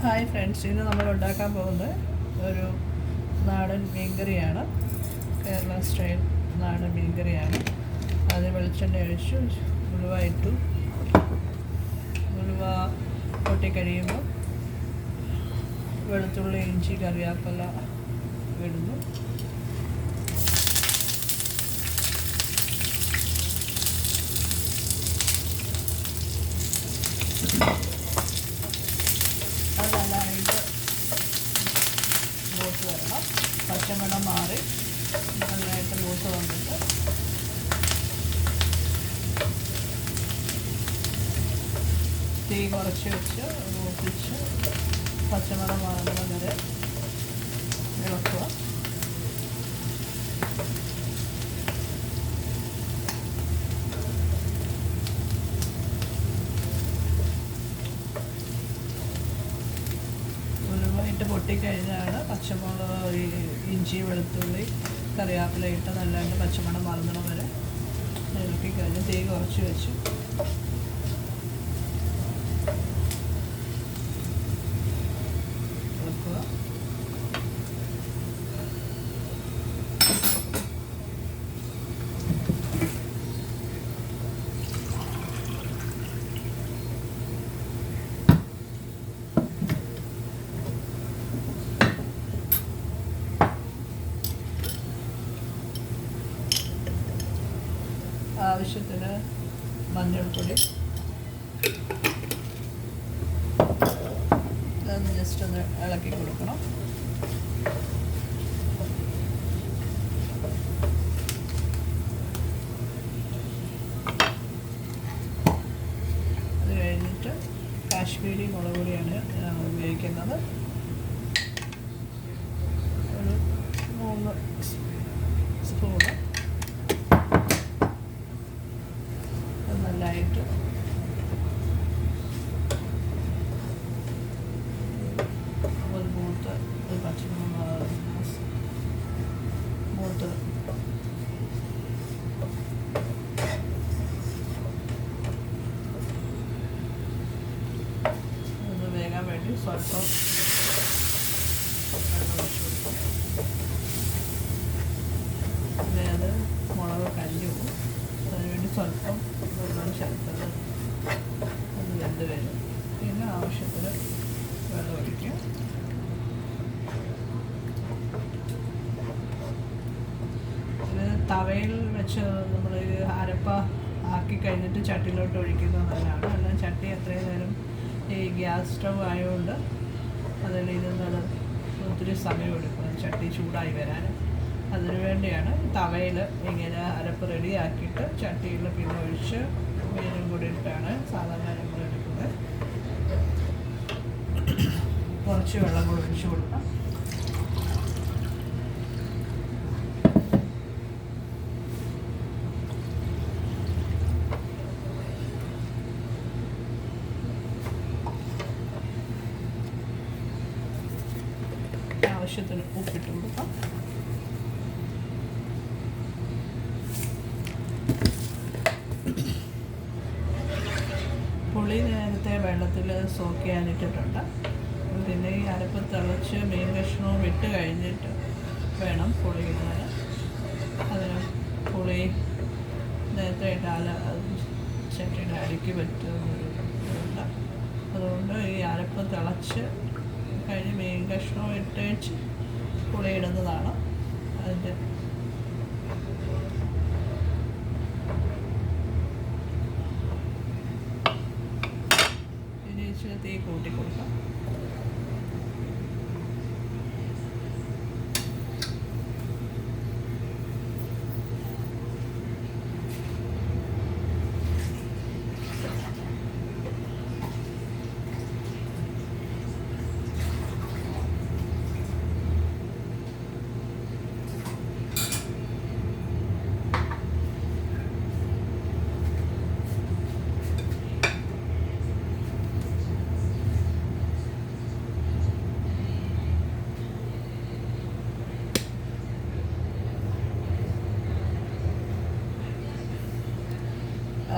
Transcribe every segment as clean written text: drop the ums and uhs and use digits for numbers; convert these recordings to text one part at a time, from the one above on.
Hi friends, ഇന്ന് നമ്മൾ ഉണ്ടാക്കാൻ പോകുന്നത് ഒരു നാടൻ മീൻകറിയാണ്. കേരള സ്റ്റൈൽ നാടൻ മീൻകറിയാണ്. അത് വെളിച്ചെണ്ണ ഒഴിച്ചു ഉലുവ ഇട്ടു. ഉലുവ പൊട്ടിക്കഴിയുമ്പോൾ വെളുത്തുള്ളി, ഇഞ്ചി, കറിവേപ്പില ഇടുന്നു. അത് നല്ലതായിട്ട് മൂത്ത് വരണം. പച്ചമണം മാറി നല്ലതായിട്ട് മൂത്ത് വന്നിട്ട് തീ കുറച്ച് വെച്ച് മൂപ്പിച്ച് പച്ചമണം മാറുന്നത് വരെ ഇളക്കുക. ഇട്ട് പൊട്ടിക്കഴിഞ്ഞാണ് പച്ചമുളക്, ഇഞ്ചി, വെളുത്തുള്ളി, കറിവേപ്പില ഇട്ട് നല്ലതായിട്ട് പച്ചമണം മാറുന്നത് വരെ ഇളക്കി കഴിഞ്ഞ് തീ കുറച്ച് വെച്ച് ഇളക്കുക. ആവശ്യത്തിന് മഞ്ഞൾപ്പൊടി, അതൊന്ന് ജസ്റ്റ് ഒന്ന് ഇളക്കി കൊടുക്കണം. അത് കഴിഞ്ഞിട്ട് കാശ്മീരി മുളക് പൊടിയാണ് ഉപയോഗിക്കുന്നത്. ഒരു 3 സ്പൂണ് നല്ലതായിട്ട് ഒരു മൂത്ത് പച്ചമുളക് മൂത്ത് ഒന്ന് വേകാൻ വേണ്ടി സ്വല്പം വെള്ളം ഒഴിച്ച് കൊടുക്കും. പിന്നെ അത് മുളക് കരിഞ്ഞു പോകും. അതിനുവേണ്ടി സ്വല്പം വെള്ളം ചേർത്തത് ഒന്ന് വെന്ത് വരും. പിന്നെ ആവശ്യത്തിന് വെള്ളം ഒഴിക്കും. ഇത് തവയിൽ വെച്ച് നമ്മൾ അരപ്പ ആക്കി കഴിഞ്ഞിട്ട് ചട്ടിയിലോട്ട് ഒഴിക്കുന്നത് നല്ലതാണ്. അല്ല ചട്ടി അത്രയും നേരം ഈ ഗ്യാസ് സ്റ്റവ് ആയതുകൊണ്ട് അതിൽ ഇരുന്നത് ഒത്തിരി സമയം എടുക്കും ചട്ടി ചൂടായി വരാൻ. അതിനു വേണ്ടിയാണ് തവയിൽ ഇങ്ങനെ അരപ്പ് റെഡിയാക്കിയിട്ട് ചട്ടിയിൽ പിന്നെ ഒഴിച്ച് മീനും കൂടി ഇട്ടാണ് സാധാരണ നമ്മൾ എടുക്കുന്നത്. കുറച്ച് വെള്ളം കൂടി ഒഴിച്ച് കൊടുക്കാം. ആവശ്യത്തിന് ഉപ്പിട്ട് കൊടുക്കാം. പുളി നേരത്തെ വെള്ളത്തിൽ സോക്ക് ചെയ്യാനിട്ടിട്ടുണ്ട്. പിന്നെ ഈ അരപ്പ് തിളച്ച് മീൻ കഷ്ണവും ഇട്ട് കഴിഞ്ഞിട്ട് വേണം പുളി ഇടാൻ. അതിന് പുളി നേരത്തെ ഇട്ടാൽ ചട്ടിയുടെ അടിക്ക് പറ്റുന്നുണ്ട്. അതുകൊണ്ട് ഈ അരപ്പ് തിളച്ച് കഴിഞ്ഞ് മീൻ കഷ്ണവും ഇട്ട് വെച്ച് പുളി ഇടുന്നതാണ് അതിൻ്റെ. തീ കൂട്ടി കൊടുക്കാം.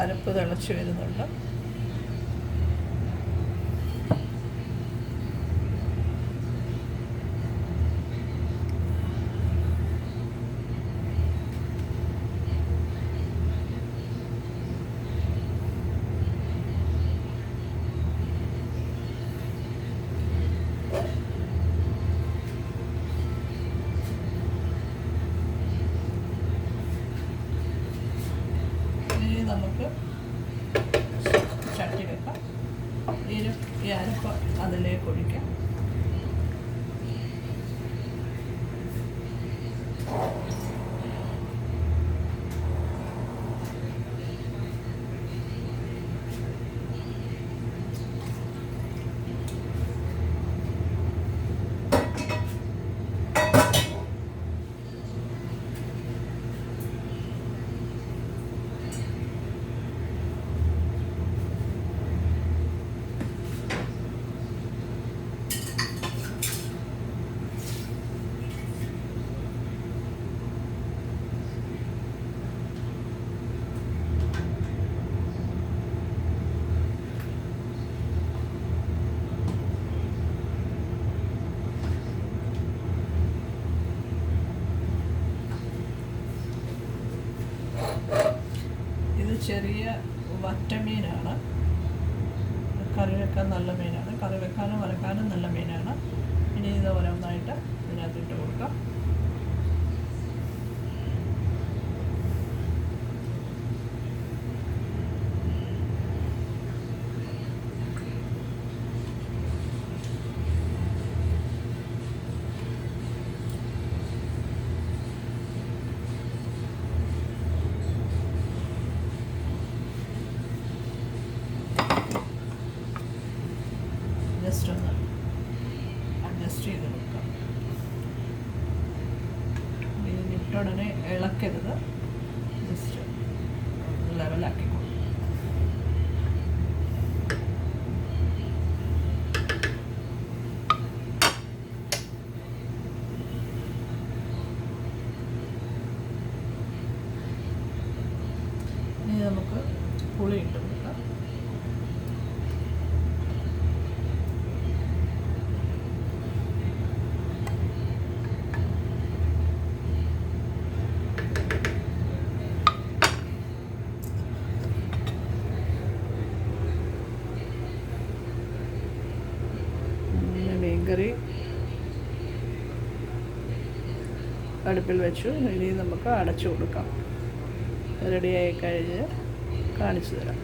അരപ്പ് തിളച്ച് വരുന്നുണ്ട്. ഈ അരപ്പ് അതിലേക്ക് ഒഴിക്കാം. ഇത് ചെറിയ വറ്റമീനാണ്. കറി വെക്കാൻ നല്ല മീനാണ്. കറി വെക്കാനും വറക്കാനും നല്ല മീനാണ്. ഇനി ഇത് ഓരോന്നായിട്ട് ഇതിനകത്തിട്ട് കൊടുക്കാം. ജസ്റ്റ് ഒന്ന് അഡ്ജസ്റ്റ് ചെയ്ത് കൊടുക്കാം. ഇതിട്ടുടനെ ഇളക്കരുത്, ജസ്റ്റ് ലെവലാക്കി കൊടുക്കും. ഇനി നമുക്ക് പുളി ഇട്ട് കൊടുക്കാം. മീൻകറി അടുപ്പിൽ വെച്ചു. ഇനി നമുക്ക് അടച്ചു കൊടുക്കാം. റെഡിയായി കഴിഞ്ഞ് കാണിച്ചു തരാം.